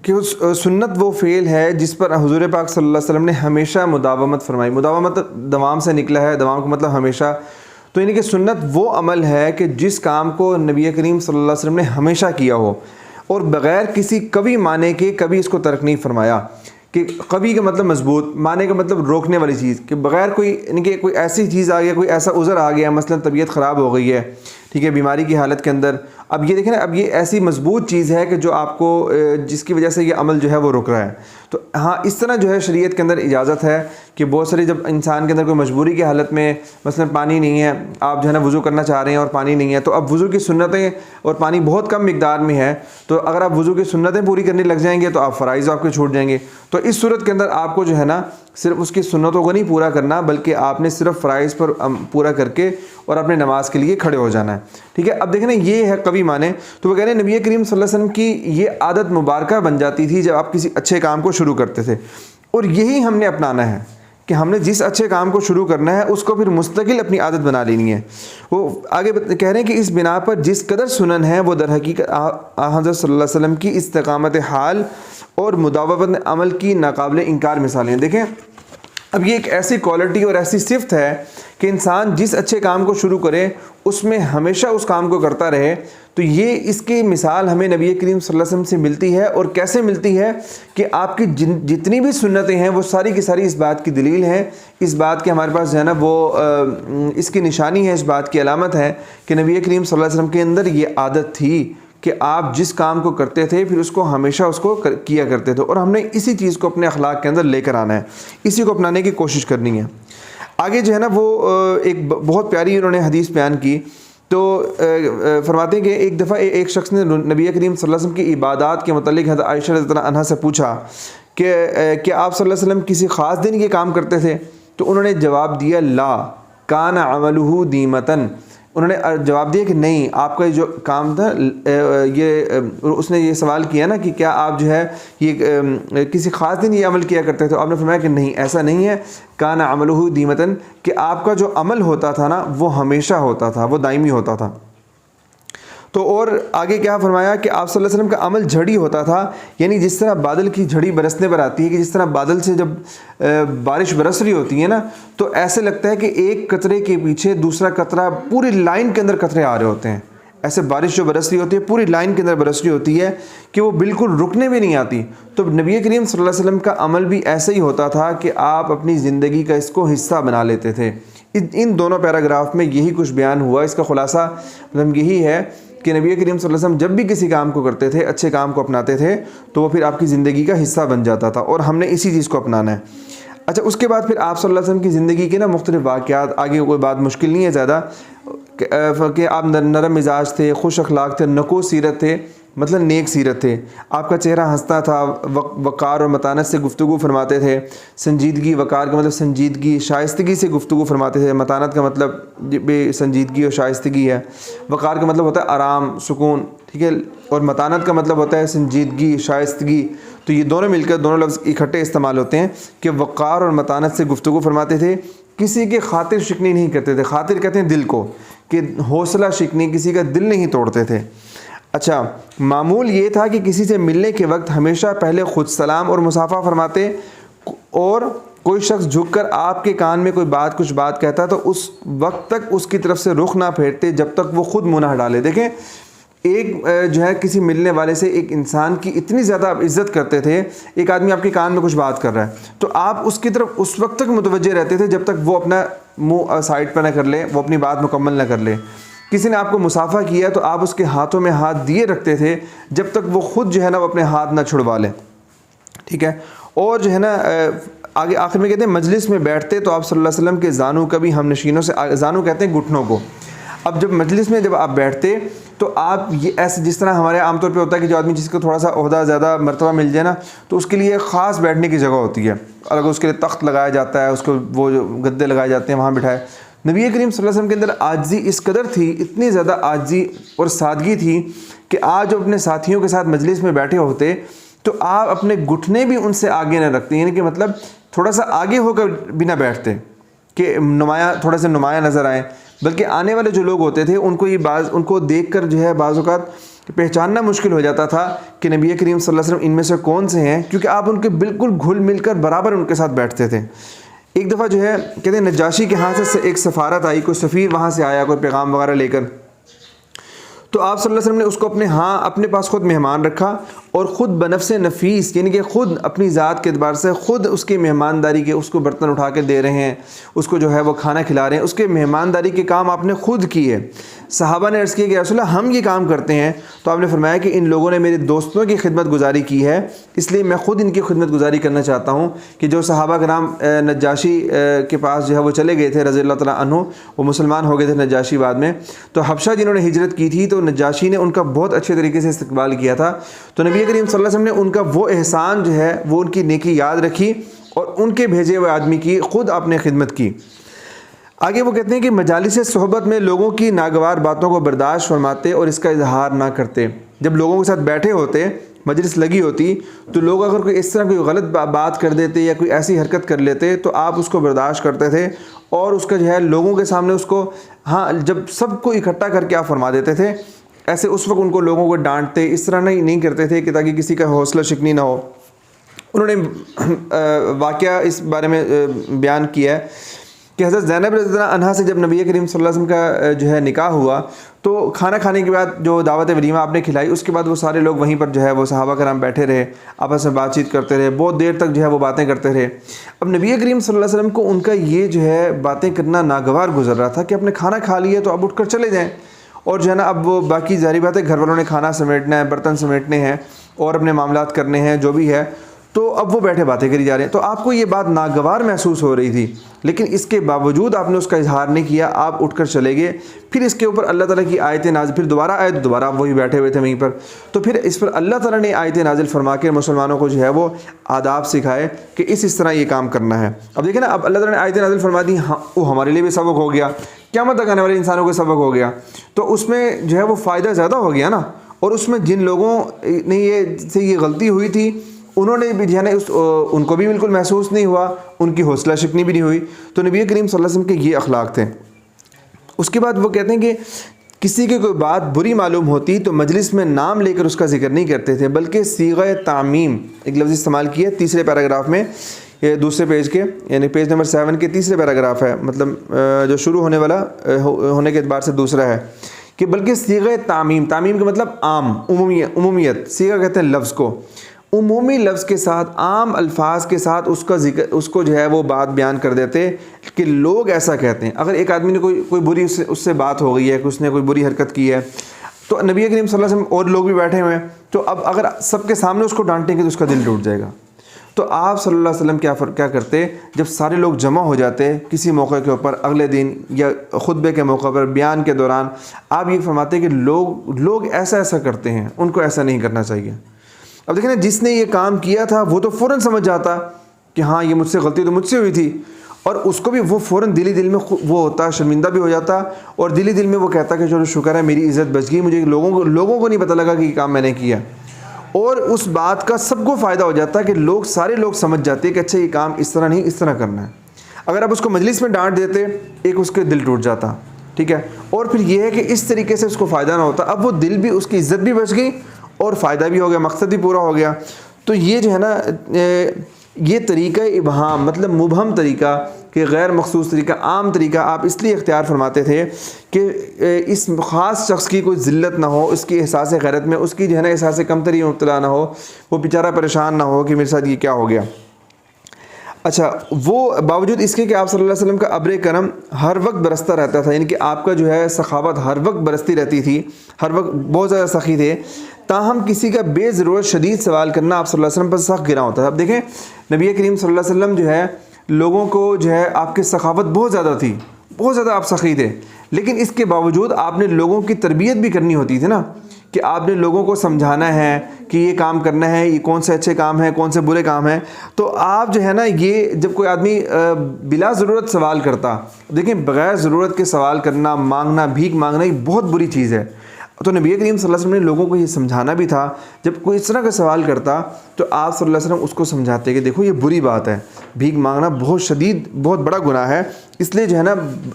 कि उस सुन्नत वो फ़ेल है जिस पर हुज़ूर पाक सल्लल्लाहु अलैहि वसल्लम ने हमेशा मुदावमत फरमाई। मुदावमत दवाम से निकला है, दवाम का मतलब हमेशा। तो यानी कि सुन्नत वो अमल है कि जिस काम को नबी करीम सल्लल्लाहु अलैहि वसल्लम ने हमेशा किया हो और बग़ैर किसी कभी माने के कभी इसको तर्क नहीं फरमाया। कि कभी का मतलब मजबूत, माने का मतलब रोकने वाली चीज़, कि बग़ैर कोई यानी कि कोई ऐसी चीज़ आ गया, कोई ऐसा उज़र आ गया, मसलन तबीयत ख़राब हो गई है, ठीक है, बीमारी की हालत के अंदर। अब ये देखें ना, अब ये ऐसी मजबूत चीज़ है कि जो आपको जिसकी वजह से ये अमल जो है वो रुक रहा है। तो हाँ, इस तरह जो है शरीयत के अंदर इजाज़त है कि बहुत सारी जब इंसान के अंदर कोई मजबूरी की हालत में मसलन पानी नहीं है, आप जो है ना वज़ू करना चाह रहे हैं और पानी नहीं है, तो अब वज़ू की सुन्नतें और पानी बहुत कम मिकदार में है, तो अगर आप वज़ू की सुन्नतें पूरी करने लग जाएंगे तो आप फ़राइज़ आपके छूट जाएंगे। तो इस सूरत के अंदर आपको जो है ना सिर्फ उसकी सुन्नतों को नहीं पूरा करना, बल्कि आपने सिर्फ फ़राइज़ पर पूरा करके और अपने नमाज के लिए खड़े हो जाना है, ठीक है। अब देखें ना, ये है कभी माने, तो वो कह रहे हैं नबी करीम सल्लल्लाहु अलैहि वसल्लम की ये आदत मुबारक बन जाती थी जब आप किसी अच्छे काम को शुरू करते थे, और यही हमने अपनाना है कि हमने जिस अच्छे काम को शुरू करना है उसको फिर मुस्तकिल अपनी आदत बना लेनी है। वो आगे कह रहे हैं कि इस बिना पर जिस कदर सुनन है वो दर हकीकत हज़रत सल्लल्लाहु अलैहि वसल्लम की इस्तिकामत हाल और मुदावमत अमल की नाकाबिल इनकार मिसालें। देखें, अब ये एक ऐसी क्वालिटी और ऐसी सिफ्त है कि इंसान जिस अच्छे काम को शुरू करे उसमें हमेशा उस काम को करता रहे। तो ये इसकी मिसाल हमें नबी करीम सल्लल्लाहु अलैहि वसल्लम से मिलती है। और कैसे मिलती है कि आपकी जितनी भी सुन्नतें हैं वो सारी की सारी इस बात की दलील हैं, इस बात के हमारे पास जो है ना वो इसकी निशानी है, इस बात की अलामत है कि नबी करीम सल्लल्लाहु अलैहि वसल्लम के अंदर ये आदत थी कि आप जिस काम को करते थे फिर उसको हमेशा उसको किया करते थे। और हमने इसी चीज़ को अपने अखलाक के अंदर लेकर आना है, इसी को अपनाने की कोशिश करनी है। आगे जो है ना वो एक बहुत प्यारी उन्होंने हदीस बयान की। तो फरमाते हैं कि एक दफ़ा एक शख्स ने नबी करीम सल्लल्लाहु अलैहि वसल्लम की इबादत के मतलब हज़रत आयशा रज़ियल्लाहु अन्हा से पूछा कि आप सल्लल्लाहु अलैहि वसल्लम किसी ख़ास दिन ये काम करते थे? तो उन्होंने जवाब दिया, ला कान अमलुहु दीमतन। उन्होंने जवाब दिया कि नहीं, आपका जो काम था ये, उसने ये सवाल किया ना कि क्या आप जो है ये किसी ख़ास दिन ये अमल किया करते थे? तो आपने फरमाया कि नहीं, ऐसा नहीं है। कान अमलुहु दीमतन, कि आपका जो अमल होता था ना वो हमेशा होता था, वो दायमी होता था। तो और आगे क्या फरमाया कि आप सल्लल्लाहु अलैहि वसल्लम का अमल झड़ी होता था, यानी जिस तरह बादल की झड़ी बरसने पर आती है, कि जिस तरह बादल से जब बारिश बरस रही होती है ना, तो ऐसे लगता है कि एक कतरे के पीछे दूसरा कतरा, पूरी लाइन के अंदर कतरे आ रहे होते हैं। ऐसे बारिश जो बरस रही होती है पूरी लाइन के अंदर बरस रही होती है कि वो बिल्कुल रुकने में नहीं आती। तो नबी करीम सल्लल्लाहु अलैहि वसल्लम का अमल भी ऐसे ही होता था कि आप अपनी ज़िंदगी का इसको हिस्सा बना लेते थे। इन दोनों पैराग्राफ में यही कुछ बयान हुआ। इसका खुलासा मतलब यही है कि नबी करीम सल्लल्लाहु अलैहि वसल्लम जब भी किसी काम को करते थे, अच्छे काम को अपनाते थे, तो वो फिर आपकी ज़िंदगी का हिस्सा बन जाता था, और हमने इसी चीज़ को अपनाना है। अच्छा, उसके बाद फिर आप सल्लल्लाहु अलैहि वसल्लम की ज़िंदगी के ना मुख्तलिफ वाक़यात, आगे कोई बात मुश्किल नहीं है ज़्यादा, कि आप नरम मिजाज थे, खुश अखलाक थे, नको सीरत थे, मतलब नेक सीरत थे, आपका चेहरा हंसता था, वक़ार और मतानत से गुफ्तगू फरमाते थे। संजीदगी, वक़ार का मतलब संजीदगी, शाइस्तगी से गुफ्तगू फरमाते थे। मतानत का मतलब बे संजीदगी और शाइस्तगी है। वक़ार का मतलब होता है आराम, सुकून, ठीक है, और मतानत का मतलब होता है संजीदगी, शाइस्तगी। तो ये दोनों मिलकर, दोनों लफ्ज़ इकट्ठे इस्तेमाल होते हैं कि वक़ार और मतानत से गुफ्तगू फरमाते थे। किसी के खातिर शिकनी नहीं करते थे। खातिर कहते हैं दिल को, कि हौसला शिकनी, किसी का दिल नहीं तोड़ते थे। अच्छा, मामूल ये था कि किसी से मिलने के वक्त हमेशा पहले ख़ुद सलाम और मुसाफ़ा फरमाते, और कोई शख्स झुककर आपके कान में कोई कुछ बात कहता तो उस वक्त तक उसकी तरफ से रुख ना फेरते जब तक वो खुद मुँह ना डाले। देखें, एक जो है किसी मिलने वाले से एक इंसान की इतनी ज़्यादा आप इज़्ज़त करते थे, एक आदमी आपके कान में कुछ बात कर रहा है तो आप उसकी तरफ उस वक्त तक मुतवज्जे रहते थे जब तक वो अपना मुंह साइड पर ना कर ले, वो अपनी बात मुकम्मल ना कर ले। किसी ने आपको मुसाफा किया तो आप उसके हाथों में हाथ दिए रखते थे जब तक वो खुद जो है ना वो अपने हाथ ना छुड़वा ले, ठीक है। और जो है ना आगे आखिर में कहते हैं मजलिस में बैठते तो आप सल्लल्लाहु अलैहि वसल्लम के जानू कभी हम नशीनों से, जानू कहते हैं घुटनों को। अब जब मजलिस में जब आप बैठते तो आप ये ऐसे, जिस तरह हमारे आमतौर पे होता है कि जो आदमी जिसको थोड़ा सा ओहदा ज़्यादा मर्तबा मिल जाए ना, तो उसके लिए ख़ास बैठने की जगह होती है, अलग उसके लिए तख्त लगाया जाता है, उसको वो जो गद्दे लगाए जाते हैं वहाँ बिठाए। नबी करीम सल्लल्लाहु अलैहि वसल्लम के अंदर आजिज़ी इस कदर थी, इतनी ज़्यादा आजिज़ी और सादगी थी कि आज जो अपने साथियों के साथ मजलिस में बैठे होते तो आप अपने घुटने भी उनसे आगे न रखते, यानी कि मतलब थोड़ा सा आगे होकर बिना बैठते कि नुमाया, थोड़ा सा नुमाया नज़र आए, बल्कि आने वाले जो लोग होते थे उनको देख कर जो है बाज़ औक़ात पहचानना मुश्किल हो जाता था कि नबी करीम सल्लल्लाहु अलैहि वसल्लम इनमें से कौन से हैं, क्योंकि आप उनके बिल्कुल घुल मिल कर बराबर उनके साथ बैठते थे। एक दफ़ा जो है कहते हैं नजाशी के हाथ से एक सफ़ारत आई, कोई सफ़ीर वहाँ से आया कोई पैगाम वगैरह लेकर, तो आप सल्लल्लाहु अलैहि वसल्लम ने उसको अपने पास ख़ुद मेहमान रखा और ख़ुद बनफ़्से नफ़ीस यानी कि ख़ुद अपनी ज़ात के अतबार से ख़ुद उसकी मेहमानदारी के, उसको बर्तन उठा के दे रहे हैं, उसको जो है वो खाना खिला रहे हैं, उसके मेहमानदारी के काम आपने ख़ुद किए। सहाबा ने अर्ज़ किया कि रसूल अल्लाह हम ये काम करते हैं, तो आपने फरमाया कि इन लोगों ने मेरे दोस्तों की खिदमत गुजारी की है, इसलिए मैं ख़ुद इनकी खिदमत गुजारी करना चाहता हूँ। कि जो सहाबा के नाम नजाशी के पास जो है वो चले गए थे रज़ी अल्लाह तआला अन्हु, वो मुसलमान हो गए थे नजाशी बाद में, तो हबशा जिन्होंने हिजरत की थी तो नजाशी ने उनका बहुत अच्छे तरीके से इस्तकबाल किया था। तो नबी करीम सल्लल्लाहु अलैहि वसल्लम ने उनका वो एहसान जो है वो उनकी नेकी याद रखी और उनके भेजे हुए आदमी की ख़ुद आपने खिदमत की। आगे वो कहते हैं कि मजालिस सोहबत में लोगों की नागवार बातों को बर्दाश्त फरमाते और इसका इजहार ना करते। जब लोगों के साथ बैठे होते, मजलिस लगी होती, तो लोग अगर कोई इस तरह कोई गलत बात कर देते या कोई ऐसी हरकत कर लेते तो आप उसको बर्दाश्त करते थे और उसका जो है लोगों के सामने उसको जब सबको इकट्ठा करके आप फरमा देते थे। ऐसे उस वक्त उनको लोगों को डांटते इस तरह नहीं करते थे कि ताकि किसी का हौसला शिकनी ना हो। उन्होंने वाक़या इस बारे में बयान किया है कि हज़रत ज़ैनब रज़ियल्लाहु अन्हा से जब नबी करीम सल्लल्लाहु अलैहि वसल्लम का जो है निकाह हुआ, तो खाना खाने के बाद जो दावत वलीमा आपने खिलाई, उसके बाद वो सारे लोग वहीं पर जो है वो सहाबा कराम बैठे रहे, आपस में बातचीत करते रहे, बहुत देर तक जो है वो बातें करते रहे। अब नबी करीम सल्लल्लाहु अलैहि वसल्लम को उनका ये जो है बातें करना नागवार गुजर रहा था कि आपने खाना खा लिया तो अब उठ कर चले जाएँ, और जो है ना अब वो बाकी ज़ाहिर बात है घर वालों ने खाना समेटना है, बर्तन समेटने हैं और अपने मामलात करने हैं जो भी है, तो अब वो बैठे बातें करी जा रहे हैं। तो आपको ये बात नागवार महसूस हो रही थी, लेकिन इसके बावजूद आपने उसका इजहार नहीं किया, आप उठकर चले गए। फिर इसके ऊपर अल्लाह ताला की आयतें नाज़िल, फिर दोबारा आए तो दोबारा आप वही बैठे हुए थे वहीं पर, तो फिर इस पर अल्लाह ताला ने आयतें नाज़िल फरमा के मुसलमानों को जो है वो आदाब सिखाए कि इस तरह ये काम करना है। अब देखिए ना, अब अल्लाह ताला ने आयतें नाज़िल फरमा दी, वो हमारे लिए भी सबक हो गया, क़यामत तक आने वाले इंसानों को सबक हो गया, तो उसमें जो है वो फ़ायदा ज़्यादा हो गया ना। और उसमें जिन लोगों ने ये गलती हुई थी उन्होंने भी जो है ना उनको भी बिल्कुल महसूस नहीं हुआ, उनकी हौसला शिकनी भी नहीं हुई। तो नबी करीम सल्लल्लाहु अलैहि वसल्लम के ये अखलाक थे। उसके बाद वो कहते हैं कि किसी की कोई बात बुरी मालूम होती तो मजलिस में नाम लेकर उसका जिक्र नहीं करते थे, बल्कि सीग़े तामीम एक लफ्ज़ इस्तेमाल किया तीसरे पैराग्राफ में, ये दूसरे पेज के यानी पेज नंबर 7 के तीसरे पैराग्राफ है, मतलब जो शुरू होने वाला होने के एतबार से दूसरा है कि बल्कि सीग़े तामीम, तामीम का मतलब आम, उमूमियत, सीग़ा कहते हैं लफ्ज़ को, उमूमी लफ्ज़ के साथ आम अल्फाज के साथ उसका जिक्र, उसको जो है वो बात बयान कर देते कि लोग ऐसा कहते हैं। अगर एक आदमी ने कोई बुरी उससे बात हो गई है कि उसने कोई बुरी हरकत की है, तो नबी करीम सल्लल्लाहु अलैहि वसल्लम और लोग भी बैठे हुए हैं, तो अब अगर सबके सामने उसको डांटेंगे तो उसका दिल टूट जाएगा। तो आप सल्लल्लाहु अलैहि वसल्लम क्या करते, जब सारे लोग जमा हो जाते किसी मौके के ऊपर, अगले दिन या खुतबे के मौके पर, बयान के दौरान, आप ये फरमाते कि लोग ऐसा करते हैं, उनको ऐसा नहीं करना चाहिए। अब देखिए ना, जिसने ये काम किया था वो तो फ़ौरन समझ जाता कि हाँ ये मुझसे गलती तो मुझसे हुई थी, और उसको भी वो फ़ौरन दिल में वो होता, शर्मिंदा भी हो जाता और दिल में वो कहता कि चलो शुक्र है मेरी इज़्ज़त बच गई, मुझे लोगों को नहीं पता लगा कि ये काम मैंने किया। और उस बात का सबको फ़ायदा हो जाता है कि सारे लोग समझ जाते हैं कि अच्छा ये काम इस तरह नहीं, इस तरह करना है। अगर आप उसको मजलिस में डांट देते, एक उसके दिल टूट जाता, ठीक है, और फिर यह है कि इस तरीके से उसको फ़ायदा ना होता, अब वो दिल भी, उसकी इज़्ज़त भी बच गई और फ़ायदा भी हो गया, मकसद भी पूरा हो गया। तो ये जो है ना, ये तरीक़ा इबहाम मतलब मुबहम तरीक़ा कि गैर मखसूस तरीक़ा, आम तरीक़ा आप इसलिए इख्तियार फरमाते थे कि इस ख़ास शख्स की कोई ज़िल्लत ना हो, उसकी एहसास गैरत में, उसकी जो है ना एहसास कमतरी में मुब्तला ना हो, वो बेचारा परेशान ना हो कि मेरे साथ ये क्या हो गया। अच्छा, वो बावजूद इसके कि आप सल्लल्लाहु अलैहि वसल्लम का अब्र करम हर वक्त बरसता रहता था, यानी कि आपका जो है सखावत हर वक्त बरसती रहती थी, हर वक्त बहुत ज़्यादा सखी थे, ताहम किसी का बेज़रूरत शदीद सवाल करना आप सल्लल्लाहु अलैहि वसल्लम पर सख्त गिरा होता था। अब देखें, नबी करीम सल्लल्लाहु अलैहि वसल्लम जो है लोगों को जो है आपकी सखावत बहुत ज़्यादा थी, बहुत ज़्यादा आप सखी थे, लेकिन इसके बावजूद आपने लोगों की तरबियत भी करनी होती थी ना, कि आपने लोगों को समझाना है कि ये काम करना है, ये कौन से अच्छे काम हैं, कौन से बुरे काम हैं। तो आप जो है ना, ये जब कोई आदमी बिला ज़रूरत सवाल करता, देखिए बग़ैर ज़रूरत के सवाल करना, मांगना, भीख मांगना, ये बहुत बुरी चीज़ है। तो नबी करीम सल्लल्लाहु अलैहि वसल्लम ने लोगों को ये समझाना भी था, जब कोई इस तरह का सवाल करता तो आप सल्लल्लाहु अलैहि वसल्लम उसको समझाते कि देखो ये बुरी बात है, भीख मांगना बहुत शदीद बहुत बड़ा गुनाह है, इसलिए जो है ना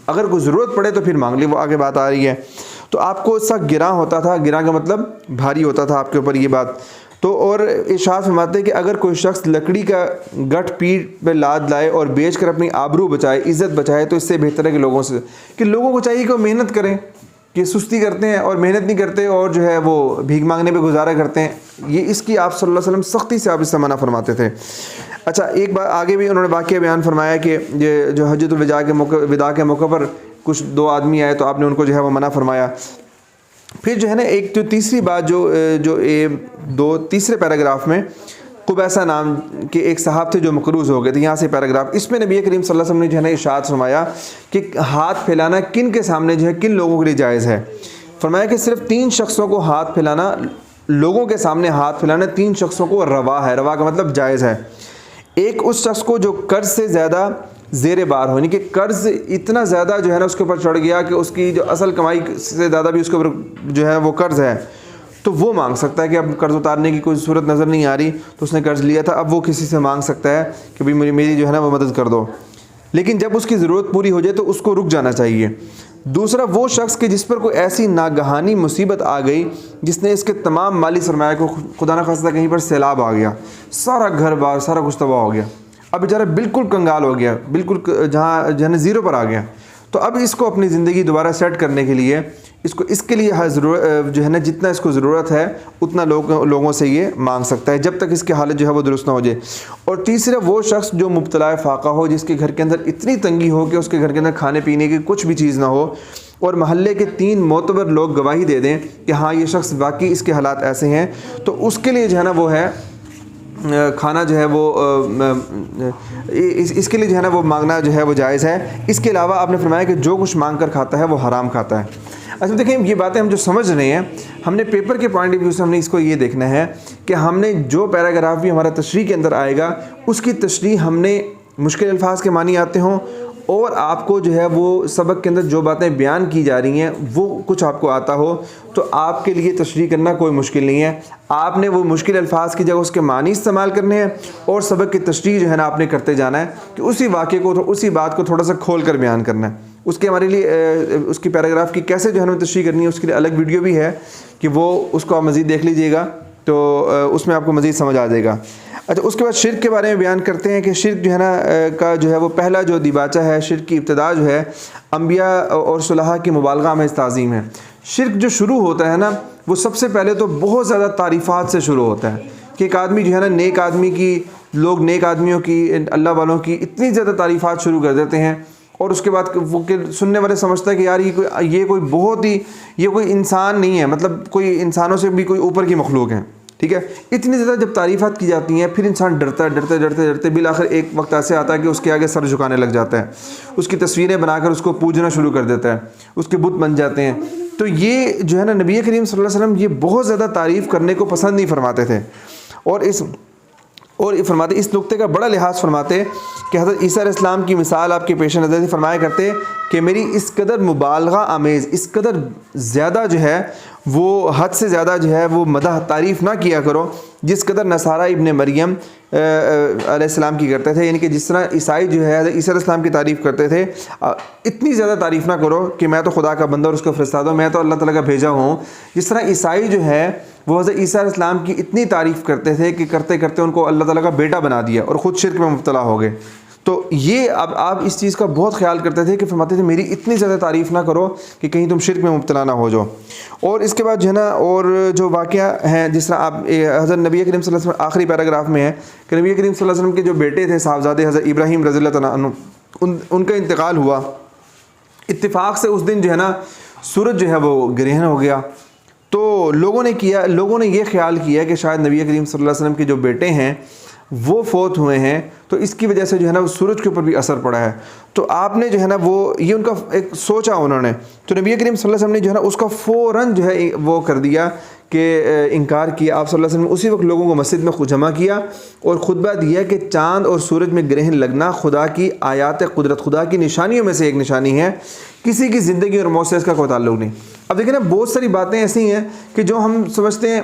अगर कोई ज़रूरत पड़े तो फिर मांग ले, वो आगे बात आ रही है। तो आपको इसका गिरा होता था, गिरा का मतलब भारी होता था आपके ऊपर ये बात। तो और इरशाद फरमाते हैं कि अगर कोई शख्स लकड़ी का गठ पीठ पे लाद लाए और बेच कर अपनी आबरू बचाए, इज़्ज़त बचाए, तो इससे बेहतर है कि लोगों को चाहिए कि वो मेहनत करें, कि सुस्ती करते हैं और मेहनत नहीं करते और जो है वो भीख मांगने पे गुजारा करते हैं। ये इसकी आप सल्लल्लाहु अलैहि वसल्लम सख्ती से आप इससे मना फरमाते थे। अच्छा, एक बार आगे भी उन्होंने वाक़या बयान फरमाया कि ये जो हज्जतुल विदा के मौके पर कुछ 2 आदमी आए तो आपने उनको जो है वो मना फरमाया। फिर जो है ना एक जो तीसरी बात जो तीसरे पैराग्राफ में कुबैसा नाम के एक साहब थे जो मकरूज़ हो गए थे, यहाँ से पैराग्राफ, इसमें नबी करीम सल्लल्लाहु अलैहि वसल्लम ने जो है ना इरशाद फरमाया कि हाथ फैलाना किन के सामने जो है किन लोगों के लिए जायज़ है। फरमाया कि सिर्फ 3 शख्सों को हाथ फैलाना, लोगों के सामने हाथ फैलाना 3 शख्सों को रवा है, रवा का मतलब जायज़ है। एक उस शख्स को जो कर्ज से ज़्यादा ज़ेर बार हो, यानी कि कर्ज़ इतना ज़्यादा जो है ना उसके ऊपर चढ़ गया कि उसकी जो असल कमाई से ज़्यादा भी उसके ऊपर जो है वो कर्ज़ है, तो वो मांग सकता है कि अब कर्ज़ उतारने की कोई सूरत नज़र नहीं आ रही, तो उसने कर्ज़ लिया था, अब वो किसी से मांग सकता है कि भाई मेरी जो है ना वो मदद कर दो, लेकिन जब उसकी ज़रूरत पूरी हो जाए तो उसको रुक जाना चाहिए। दूसरा, वो शख्स कि जिस पर कोई ऐसी नागहानी मुसीबत आ गई जिसने इसके तमाम माली सरमाया को खुदा न खास्ता कहीं पर सैलाब आ गया, सारा घर बार सारा कुछ तबाह हो गया, अब बेचारा बिल्कुल कंगाल हो गया, बिल्कुल जहाँ जो है ज़ीरो पर आ गया, तो अब इसको अपनी ज़िंदगी दोबारा सेट करने के लिए इसके लिए जो है ना जितना इसको ज़रूरत है उतना लोगों से ये मांग सकता है, जब तक इसकी हालत जो है वो दुरुस्त ना हो जाए। और तीसरा, वो शख्स जो मुब्तला फ़ाक़ा हो, जिसके घर के अंदर इतनी तंगी हो कि उसके घर के अंदर खाने पीने की कुछ भी चीज़ ना हो, और महल्ले के 3 मोतबर लोग गवाही दे दें कि हाँ ये शख्स वाकई इसके हालात ऐसे हैं, तो उसके लिए जो है ना वो है खाना जो है वो इसके लिए जो है ना वो मांगना जो है वो जायज़ है। इसके अलावा आपने फरमाया कि जो कुछ मांग कर खाता है वो हराम खाता है। अच्छा देखिए, ये बातें हम जो समझ रहे हैं, हमने पेपर के पॉइंट ऑफ व्यू से हमने इसको ये देखना है कि हमने जो पैराग्राफ भी हमारा तशरीह के अंदर आएगा उसकी तशरीह हमने मुश्किल अल्फाज के मानी आते हों, और आपको जो है वो सबक के अंदर जो बातें बयान की जा रही हैं वो कुछ आपको आता हो, तो आपके लिए तशरीह करना कोई मुश्किल नहीं है। आपने वो मुश्किल अल्फाज की जगह उसके मानी इस्तेमाल करने हैं और सबक की तशरीह जो है ना आपने करते जाना है कि उसी वाक़े को, उसी बात को थोड़ा सा खोल कर बयान करना है। उसके हमारे लिए उसकी पैराग्राफ की कैसे जो है ना तशरीह करनी है उसके लिए अलग वीडियो भी है कि वो उसको आप मज़ीद देख लीजिएगा, तो उसमें आपको मज़ीद समझ आ जाएगा। अच्छा, उसके बाद शिर्क के बारे में बयान करते हैं कि शिर्क जो है ना का जो है वो पहला जो दिबाचा है, शिर्क की इब्तिदा जो है अम्बिया और सुलहा की मुबालगा में ताज़ीम है। शिर्क जो शुरू होता है ना वो सबसे पहले तो बहुत ज़्यादा तारीफ़ात से शुरू होता है कि एक आदमी जो है ना नेक आदमी की, लोग नेक आदमियों की, अल्लाह वालों की इतनी ज़्यादा तारीफ़ात शुरू कर देते हैं, और उसके बाद वो सुनने वाले समझता है कि यार ये कोई बहुत ही, ये कोई इंसान नहीं है, मतलब कोई इंसानों से भी कोई ऊपर की मखलूक है, ठीक है। इतनी ज़्यादा जब तारीफ़ात की जाती हैं फिर इंसान डरते बिल आखिर एक वक्त ऐसे आता है कि उसके आगे सर झुकाने लग जाता है, उसकी तस्वीरें बनाकर उसको पूजना शुरू कर देता है, उसके बुत बन जाते हैं। तो ये जो है ना नबी करीम सल्लल्लाहु अलैहि वसल्लम ये बहुत ज़्यादा तारीफ़ करने को पसंद नहीं फरमाते थे, और फरमाते इस नुक्ते का बड़ा लिहाज फरमाते कि हज़रत ईसा अलैहिस्सलाम की मिसाल आपके पेश नज़र फरमाया करते कि मेरी इस कदर मुबालगा आमेज़, इस कदर ज़्यादा जो है वो हद से ज़्यादा जो है वो मदह तारीफ़ ना किया करो जिस कदर नसारा इब्ने मरियम अलैहिस्सलाम की करते थे, यानी कि जिस तरह ईसाई जो है ईसा अलैहिस्सलाम की तारीफ़ करते थे, इतनी ज़्यादा तारीफ़ ना करो कि मैं तो खुदा का बंदा और उसका फ़रिश्ता, मैं तो अल्लाह ताला का भेजा हूँ। जिस तरह ईसाई जो है वो हज़रत ईसा अलैहिस्सलाम की इतनी तारीफ़ करते थे कि करते करते उनको अल्लाह ताला का बेटा बना दिया और ख़ुद शिर्क में मुब्तला हो गए। तो ये अब आप इस चीज़ का बहुत ख्याल करते थे कि फरमाते थे मेरी इतनी ज़्यादा तारीफ़ ना करो कि कहीं तुम शिर्क में मुब्तला ना हो जाओ। और इसके बाद जो है ना और जो वाक़या हैं, जिस तरह आप हज़रत नबी करीम सल्लल्लाहु अलैहि वसल्लम आखिरी पैराग्राफ में है कि नबी करीम सल्लल्लाहु अलैहि वसल्लम के जो बेटे थे साहबजादे हज़रत इब्राहीम रज़ियल्लाहु तआला अन्हु, उनका इंतकाल हुआ। इत्तिफाक़ से उस दिन जो है ना सूरज जो है वो ग्रहण हो गया, तो लोगों ने ये ख्याल किया कि शायद नबी करीम सल्लल्लाहु अलैहि वसल्लम के जो बेटे हैं वो फ़ौत हुए हैं, तो इसकी वजह से जो है ना सूरज के ऊपर भी असर पड़ा है। तो आपने जो है ना वो ये उनका एक सोचा उन्होंने, तो नबी करीम सल्लल्लाहु अलैहि वसल्लम ने जो है ना उसका फ़ौरन जो है वो कर दिया कि इनकार किया। आप सल्लल्लाहु अलैहि वसल्लम उसी वक्त लोगों को मस्जिद में जमा किया और खुतबा दिया कि चाँद और सूरज में ग्रहण लगना खुदा की आयात कुदरत, खुदा की निशानियों में से एक निशानी है, किसी की ज़िंदगी और मौत से इसका कोई ताल्लुक़ नहीं। अब देखिए ना, बहुत सारी बातें ऐसी हैं कि जो हम समझते हैं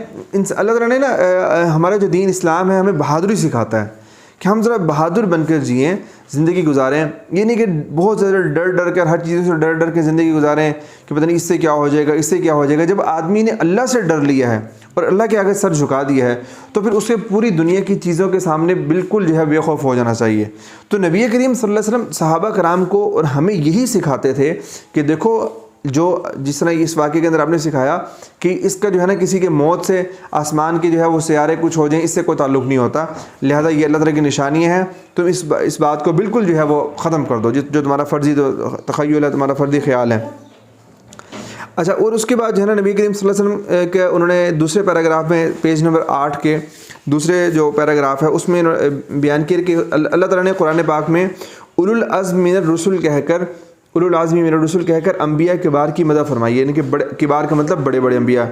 अल्लाह ताला ने ना हमारा जो दीन इस्लाम है हमें बहादुरी सिखाता है कि हम ज़रा बहादुर बनकर जिएँ, ज़िंदगी गुजारें। ये नहीं कि बहुत ज़्यादा डर डर कर, हर चीज़ों से डर डर के ज़िंदगी गुजारें कि पता नहीं इससे क्या हो जाएगा, इससे क्या हो जाएगा। जब आदमी ने अल्लाह से डर लिया है और अल्लाह के आगे सर झुका दिया है तो फिर उसे पूरी दुनिया की चीज़ों के सामने बिल्कुल जो है बेखौफ हो जाना चाहिए। तो नबी करीम सल्लल्लाहु अलैहि वसल्लम सहाबा कराम को और हमें यही सिखाते थे कि देखो, जो जिस तरह इस वाक़े के अंदर आपने सिखाया कि इसका जो है ना किसी के मौत से आसमान के जो है वो सियारे कुछ हो जाएं, इससे कोई ताल्लुक़ नहीं होता, लिहाजा ये अल्लाह ताला की निशानियाँ हैं, तुम इस बात को बिल्कुल जो है वो ख़त्म कर दो, जो तुम्हारा फ़र्ज़ी तख़य्युल है, तुम्हारा फ़र्ज़ी ख्याल है। अच्छा, और उसके बाद जो है ना नबी करीम सल्लल्लाहु अलैहि वसल्लम के उन्होंने दूसरे पैराग्राफ में पेज नंबर 8 के दूसरे जो पैराग्राफ है उसमें बयान किया कि अल्लाह ताला ने कुरान पाक में उलुल अज़्म मिनर रसूल कहकर, उलुल आज़मी मिनर रसूल कहकर अम्बिया किबार की मदद फरमाई है, यानी कि बड़े किबार का मतलब बड़े बड़े अम्बिया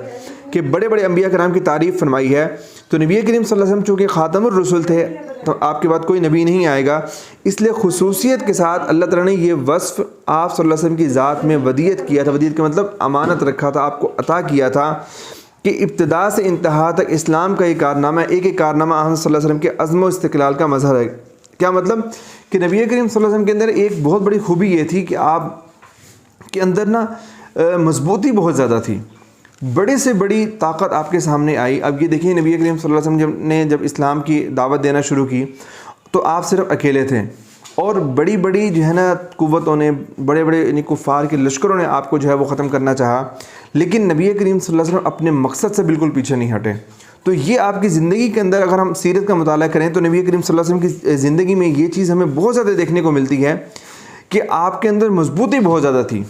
के, बड़े बड़े अम्बिया कराम की तारीफ़ फरमाई है। तो नबी करीम सल्लल्लाहु अलैहि वसल्लम चूँकि ख़ातमुर रसूल थे तो आपके बाद कोई नबी नहीं आएगा, इसलिए खुसूसियत के साथ अल्लाह ताला ने ये वस्फ़ आप सल्लल्लाहु अलैहि वसल्लम की ज़ात में वदियत किया था। वदियत का मतलब अमानत रखा था, आपको अता किया था कि इब्तिदा से इंतहा तक इस्लाम का एक कारनामा, एक कारनामा आप सल्लल्लाहु अलैहि वसल्लम के अज़्म व इस्तिक़लाल का मज़हर है। क्या मतलब कि नबी करीम सल्लल्लाहु अलैहि वसल्लम के अंदर एक बहुत बड़ी खूबी ये थी कि आप के अंदर ना मजबूती बहुत ज़्यादा थी, बड़े से बड़ी ताकत आपके सामने आई। अब ये देखिए, नबी करीम सल्लल्लाहु अलैहि वसल्लम ने जब इस्लाम की दावत देना शुरू की तो आप सिर्फ अकेले थे और बड़ी बड़ी जो है ना कुव्वतों ने, बड़े बड़े यानी कुफ़ार के लश्करों ने आपको जो है वो ख़त्म करना चाहा, लेकिन नबी करीम सल्लल्लाहु अलैहि वसल्लम अपने मकसद से बिल्कुल पीछे नहीं हटे। तो ये आपकी ज़िंदगी के अंदर अगर हम सीरत का मुताला करें तो नबी करीम सल्लल्लाहु अलैहि वसल्लम की ज़िंदगी में ये चीज़ हमें बहुत ज़्यादा देखने को मिलती है कि आपके अंदर मजबूती बहुत ज़्यादा थी,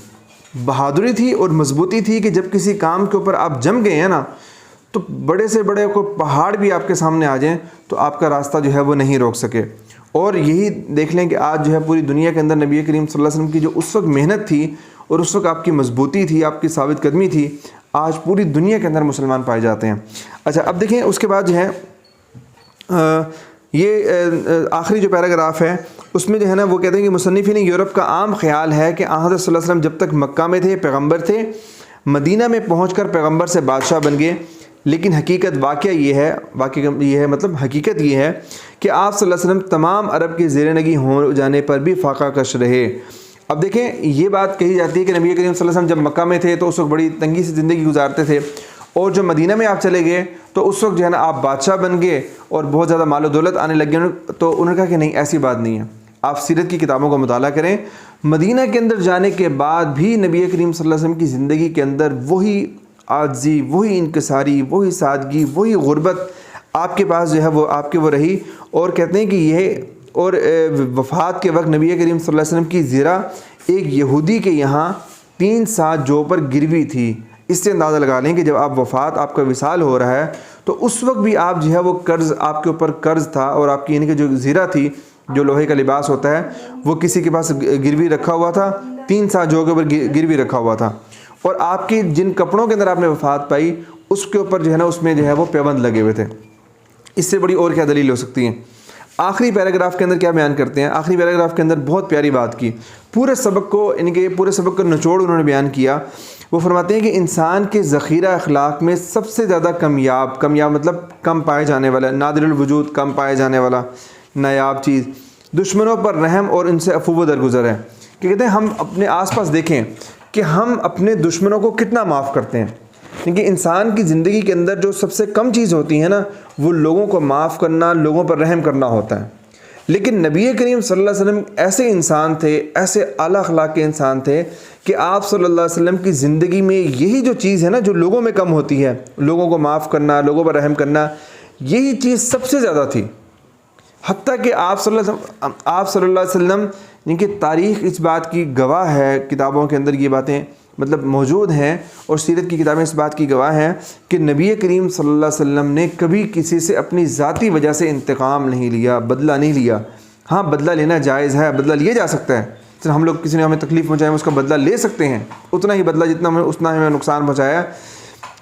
बहादुरी थी और मजबूती थी कि जब किसी काम के ऊपर आप जम गए हैं ना तो बड़े से बड़े को पहाड़ भी आपके सामने आ जाएं तो आपका रास्ता जो है वो नहीं रोक सके। और यही देख लें कि आज जो है पूरी दुनिया के अंदर नबी करीम सल्लल्लाहु अलैहि वसल्लम की जो उस वक्त मेहनत थी और उस वक्त आपकी मजबूती थी, आपकी साबित कदमी थी, आज पूरी दुनिया के अंदर मुसलमान पाए जाते हैं। अच्छा, अब देखें उसके बाद जो है ये आखिरी जो पैराग्राफ है उसमें जो है ना वो कहते हैं कि मुसन्निफ़ीन यूरोप का आम ख्याल है कि हज़रत सल्लल्लाहु अलैहि वसल्लम जब तक मक्का में थे पैगम्बर थे, मदीना में पहुंचकर पैगम्बर से बादशाह बन गए, लेकिन हकीकत वाक़या ये है मतलब हकीकत ये है कि आप सल्लल्लाहु अलैहि वसल्लम तमाम अरब के ज़ेर नगी हो जाने पर भी फ़ाक़ा कश रहे। अब देखें, ये बात कही जाती है कि नबी करीम सल्लल्लाहु अलैहि वसल्लम जब मक्का में थे तो उस वक्त बड़ी तंगी से ज़िंदगी गुजारते थे और जब मदीना में आप चले गए तो उस वक्त जो है ना आप बादशाह बन गए और बहुत ज़्यादा माल दौलत आने लग गए। तो उन्होंने कहा कि नहीं, ऐसी बात नहीं है, आप सीरत की किताबों का मुताला करें। मदीना के अंदर जाने के बाद भी नबी करीम सल्लल्लाहु अलैहि वसल्लम की ज़िंदगी के अंदर वही आज़ी, वही इनकिसारी, वही सादगी, वही गुर्बत आपके पास जो है वो आपके वो रही। और कहते हैं कि यह और वफ़ात के वक्त नबी करीम सल्लल्लाहु अलैहि वसल्लम की ज़िरा एक यहूदी के यहाँ 3 साल जो पर गिरवी थी। इससे अंदाज़ा लगा लें कि जब आप वफ़ात, आपका विसाल हो रहा है तो उस वक्त भी आप जो है वो कर्ज़, आपके ऊपर कर्ज़ था और आपकी यानी कि जो ज़िरा थी, जो लोहे का लिबास होता है, वो किसी के पास गिरवी रखा हुआ था, 3 साल जो के ऊपर गिरवी रखा हुआ था। और आपकी जिन कपड़ों के अंदर आपने वफ़ात पाई उसके ऊपर जो है ना उसमें जो है वो पाबंद लगे हुए थे। इससे बड़ी और क्या दलील हो सकती है। आखिरी पैराग्राफ के अंदर क्या बयान करते हैं, आखिरी पैराग्राफ के अंदर बहुत प्यारी बात की, पूरे सबक को इनके पूरे सबक का निचोड़ उन्होंने बयान किया। वो फरमाते हैं कि इंसान के ज़ख़ीरा अखलाक में सबसे ज़्यादा कामयाब मतलब कम पाए जाने वाला, नादिरुल वजूद, कम पाए जाने वाला नायाब चीज़ दुश्मनों पर रहम और इनसे अफू दरगुज़र है। कि कहते हैं हम अपने आसपास देखें कि हम अपने दुश्मनों को कितना माफ़ करते हैं, क्योंकि इंसान की ज़िंदगी के अंदर जो सबसे कम चीज़ होती है ना वो लोगों को माफ़ करना, लोगों पर रहम करना होता है। लेकिन नबी करीम सल्लल्लाहु अलैहि वसल्लम ऐसे इंसान थे, ऐसे आला अखलाक के इंसान थे कि आप सल्लल्लाहु अलैहि वसल्लम की ज़िंदगी में यही जो चीज़ है ना जो लोगों में कम होती है, लोगों को माफ़ करना, लोगों पर रहम करना, यही चीज़ सबसे ज़्यादा थी। हत्ता कि आप सल्लल्लाहु अलैहि वसल्लम जिनकी तारीख़ इस बात की गवाह है, किताबों के अंदर ये बातें मतलब मौजूद हैं और सीरत की किताबें इस बात की गवाह हैं कि नबी करीम सल्लल्लाहु अलैहि वसल्लम ने कभी किसी से अपनी ज़ाती वजह से इंतकाम नहीं लिया, बदला नहीं लिया। हाँ, बदला लेना जायज़ है, बदला लिया जा सकता है। तो हम लोग किसी ने हमें तकलीफ़ पहुँचाई उसका बदला ले सकते हैं, उतना ही बदला जितना हमें नुकसान पहुँचाया।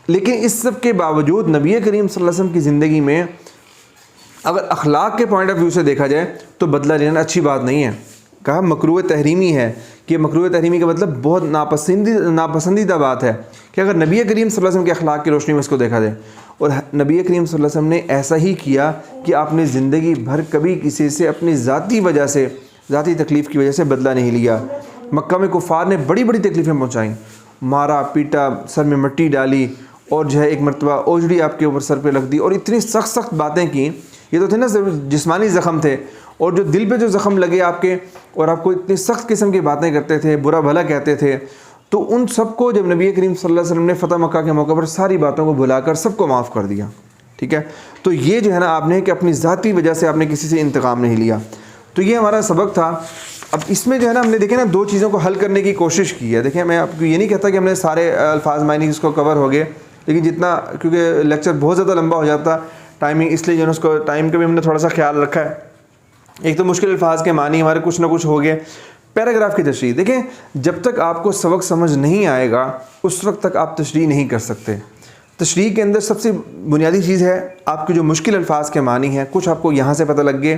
लेकिन इस सब के बावजूद नबी करीम सल्लल्लाहु अलैहि वसल्लम की ज़िंदगी में अगर अखलाक के पॉइंट ऑफ व्यू से देखा जाए तो बदला लेना अच्छी बात नहीं है। कहा मकरूह तहरीमी है कि मकरूह तहरीमी का मतलब बहुत नापसंदीदा बात है कि अगर नबी करीम सल्लल्लाहु अलैहि वसल्लम के अखलाक की रोशनी में इसको देखा जाए, और नबी करीम सल्लल्लाहु अलैहि वसल्लम ने ऐसा ही किया कि आपने ज़िंदगी भर कभी किसी से अपनी ज़ाती वजह से, ज़ाती तकलीफ़ की वजह से बदला नहीं लिया। मक्का में कुफ़ार ने बड़ी बड़ी तकलीफ़ें पहुँचाईं, मारा पीटा, सर में मिट्टी डाली, और जो है एक मरतबा ओजड़ी आपके ऊपर सर पे रख दी, और इतनी सख्त सख्त बातें की। ये तो थे ना जिस्मानी ज़ख़म थे, और जो दिल पे जो ज़ख़म लगे आपके, और आपको इतनी सख्त किस्म की बातें करते थे, बुरा भला कहते थे। तो उन सबको जब नबी करीम सल्लल्लाहु अलैहि वसल्लम ने फ़तह मक्का के मौके पर सारी बातों को भुलाकर सबको माफ़ कर दिया। ठीक है, तो ये जो है ना आपने कि अपनी ज़ाती वजह से आपने किसी से इंतकाम नहीं लिया। तो ये हमारा सबक था। अब इसमें जो है ना हमने देखे ना दो चीज़ों को हल करने की कोशिश की है। देखिए, मैं आपको ये नहीं कहता कि हमने सारे अल्फाज मायने इसको कवर हो गए, लेकिन जितना, क्योंकि लेक्चर बहुत ज़्यादा लंबा हो जाता टाइमिंग, इसलिए जो है उसको टाइम का भी हमने थोड़ा सा ख्याल रखा है। एक तो मुश्किल अल्फाज के मानी हमारे कुछ ना कुछ हो गए। पैराग्राफ की तशरीह देखें, जब तक आपको सबक समझ नहीं आएगा उस वक्त तक आप तशरीह नहीं कर सकते। तशरीह के अंदर सबसे बुनियादी चीज़ है आपके जो मुश्किल अल्फाज के मानी हैं, कुछ आपको यहाँ से पता लग गए,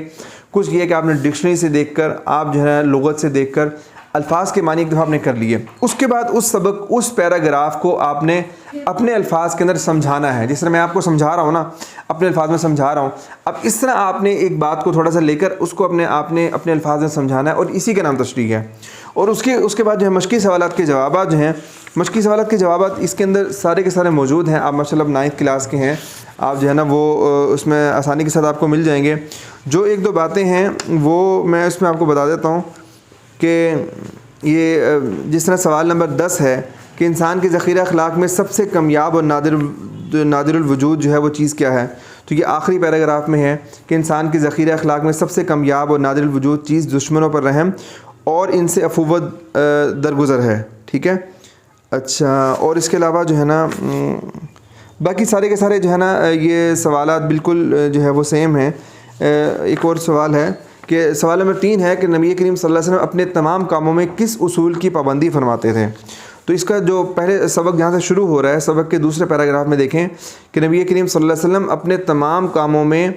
कुछ ये कि आपने डिक्शनरी से देखकर, आप जो है लुगत से देखकर अल्फाज के मानी एक दफ़ा आपने कर लिए। उसके बाद उस सबक, उस पैराग्राफ को आपने अपने अल्फाज के अंदर समझाना है। जिस तरह मैं आपको समझा रहा हूँ ना, अपने अल्फाज में समझा रहा हूँ, अब इस तरह आपने एक बात को थोड़ा सा लेकर उसको आपने अपने अल्फाज में समझाना है, और इसी का नाम तशरीह है। और उसके बाद जो है मशकी सवालात के जवाब जो हैं, मशकी सवालात के जवाब इसके अंदर सारे के सारे मौजूद हैं। आप माशाल्लाह 9th क्लास के हैं, आप जो है ना वो उसमें आसानी के साथ आपको मिल जाएंगे। जो एक दो बातें हैं वो मैं उसमें आपको बता देता हूँ कि ये जिस तरह सवाल नंबर 10 है कि इंसान के ज़ख़ीरा अखलाक में सबसे कामयाब और नादिरुल वजूद जो है वो चीज़ क्या है। तो ये आखिरी पैराग्राफ में है कि इंसान के ज़ख़ीरा अखलाक में सबसे कामयाब और नादिरुल वजूद चीज़ दुश्मनों पर रहम और इनसे अफूवत दरगुज़र है। ठीक है, अच्छा, और इसके अलावा जो है ना बाकी सारे के सारे जो है ना ये सवालात बिल्कुल जो है वो सेम हैं। एक और सवाल है कि सवाल नंबर 3 है कि नबी करीम सल्लल्लाहु अलैहि वसल्लम अपने तमाम कामों में किस उसूल की पाबंदी फरमाते थे। तो इसका जो पहले सबक जहाँ से शुरू हो रहा है, सबक के दूसरे पैराग्राफ में देखें कि नबी करीम सल्लल्लाहु अलैहि वसल्लम अपने तमाम कामों में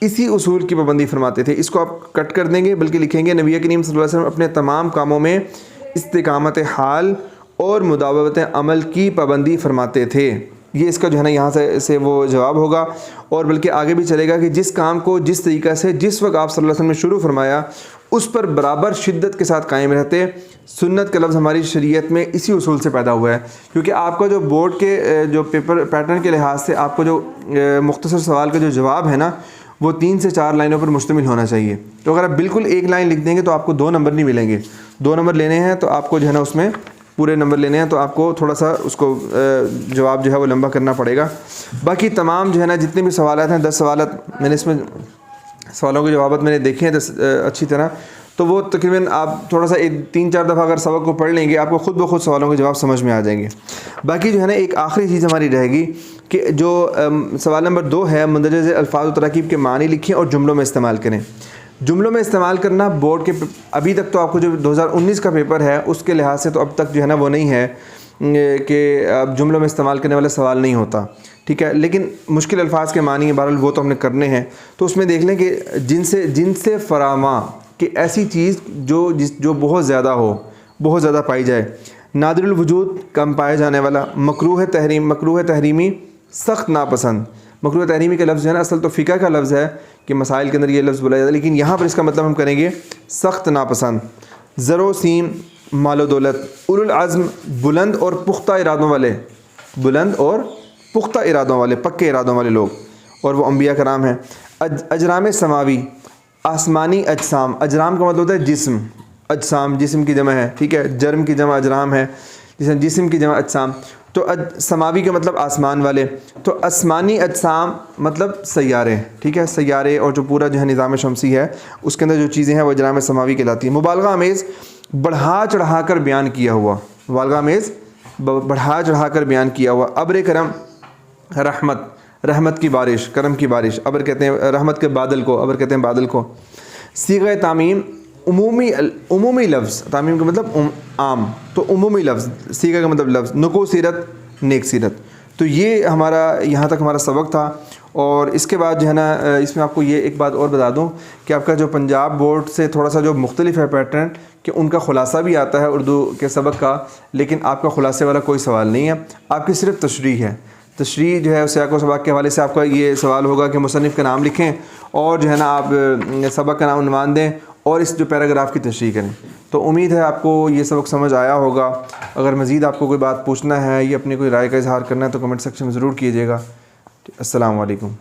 इसी उसूल की पाबंदी फरमाते थे। इसको आप कट कर देंगे, बल्कि लिखेंगे नबी करीम सल्लल्लाहु अलैहि वसल्लम अपने तमाम कामों में इस्तिकामत हाल और मुदावत अमल की पाबंदी फरमाते थे। ये इसका जो है ना यहाँ से वो जवाब होगा। और बल्कि आगे भी चलेगा कि जिस काम को जिस तरीक़ा से जिस वक्त आप सल्लल्लाहु अलैहि वसल्लम ने शुरू फरमाया उस पर बराबर शिद्दत के साथ कायम रहते। सुन्नत का लफ्ज़ हमारी शरीयत में इसी उसूल से पैदा हुआ है, क्योंकि आपका जो बोर्ड के जो पेपर पैटर्न के लिहाज से आपको जो मुख्तसर सवाल का जो जवाब है ना वो 3 से 4 लाइनों पर मुश्तमिल होना चाहिए। तो अगर आप बिल्कुल एक लाइन लिख देंगे तो आपको 2 नंबर नहीं मिलेंगे। 2 नंबर लेने हैं तो आपको जो है ना उसमें पूरे नंबर लेने हैं, तो आपको थोड़ा सा उसको जवाब जो है वो लंबा करना पड़ेगा। बाकी तमाम जो है ना जितने भी सवाल हैं, 10 सवाल मैंने इसमें सवालों के जवाब मैंने देखे हैं अच्छी तरह, तो वो तकरीबन आप थोड़ा सा 3-4 दफ़ा अगर सबक को पढ़ लेंगे आपको ख़ुद ब खुद सवालों के जवाब समझ में आ जाएंगे। बाकी जो है ना एक आखिरी चीज़ हमारी रहेगी कि जो सवाल नंबर 2 है, मंदरजे अल्फाज व तरकीब के मानी लिखें और जुमलों में इस्तेमाल करें। जुमलों में इस्तेमाल करना बोर्ड के अभी तक तो आपको जो 2019 का पेपर है उसके लिहाज से तो अब तक जो है ना वो नहीं है कि अब जुमलों में इस्तेमाल करने वाला सवाल नहीं होता। ठीक है, लेकिन मुश्किल अल्फाज के मानी बहरहाल वो तो हमने करने हैं। तो उसमें देख लें कि जिनसे फरामा कि ऐसी चीज़ जो बहुत ज़्यादा हो, बहुत ज़्यादा पाई जाए। नादिरुल वजूद कम पाया जाने वाला। मकरूह तहरीमी सख्त नापसंद। मकरूह तहरीमी का लफ्ज़ है ना असल तो फ़िक़ह का लफ्ज़ है कि मसाइल के अंदर ये लफ्ज़ बोला जाता है, लेकिन यहाँ पर इसका मतलब हम करेंगे सख्त नापसंद। ज़रो सीम मालो दौलत। उलुल अज़्म बुलंद और पुख्ता इरादों वाले, बुलंद और पुख्ता इरादों वाले, पक्के इरादों वाले लोग, और वो अम्बिया का नाम है। अजराम समावी आसमानी अजसाम। अजराम का मतलब होता है जिस्म, अजसाम जिस्म की जमा है। ठीक है, जर्म की जमा अजराम है, जिस्म की जमा अजसाम। तो समावी का मतलब आसमान वाले, तो आसमानी अजसाम मतलब सैयारे। ठीक है, सैयारे और जो पूरा जो है निज़ाम शमसी है उसके अंदर जो चीज़ें हैं वो अजराम समावी कहलाती हैं। मुबालगा अमेज़ बढ़ा चढ़ा कर बयान किया हुआ, मुबालगा अमेज़ बढ़ा चढ़ा कर बयान किया हुआ। अब्र करम रहमत, रहमत की बारिश, करम की बारिश। अब्र कहते हैं रहमत के बादल को, अब्र कहते हैं बादल को। सीग़े तामीम उमूमी लफ्ज़, तामीम का मतलब आम, तो उमूमी लफ्ज़, सीगा का मतलब लफ्ज़। नुकू सीरत नेक सीरत, तो ये हमारा यहाँ तक हमारा सबक था। और इसके बाद जो है ना इसमें आपको ये एक बात और बता दूँ कि आपका जो पंजाब बोर्ड से थोड़ा सा जो मुख्तलिफ है पैटर्न, कि उनका ख़ुलासा भी आता है उर्दू के सबक का, लेकिन आपका ख़ुलासे वाला कोई सवाल नहीं है, आपकी सिर्फ तशरीह है। तशरीह जो है सियाक़ व सबाक़ के हवाले से आपका ये सवाल होगा कि मुसन्निफ़ का नाम लिखें और जो है ना आप सबक का नाम उन्वान दें और इस जो पैराग्राफ की तशरीह करें। तो उम्मीद है आपको ये सबक समझ आया होगा। अगर मज़ीद आपको कोई बात पूछना है या अपनी कोई राय का इज़हार करना है तो कमेंट सेक्शन में ज़रूर कीजिएगा। अस्सलाम वालेकुम।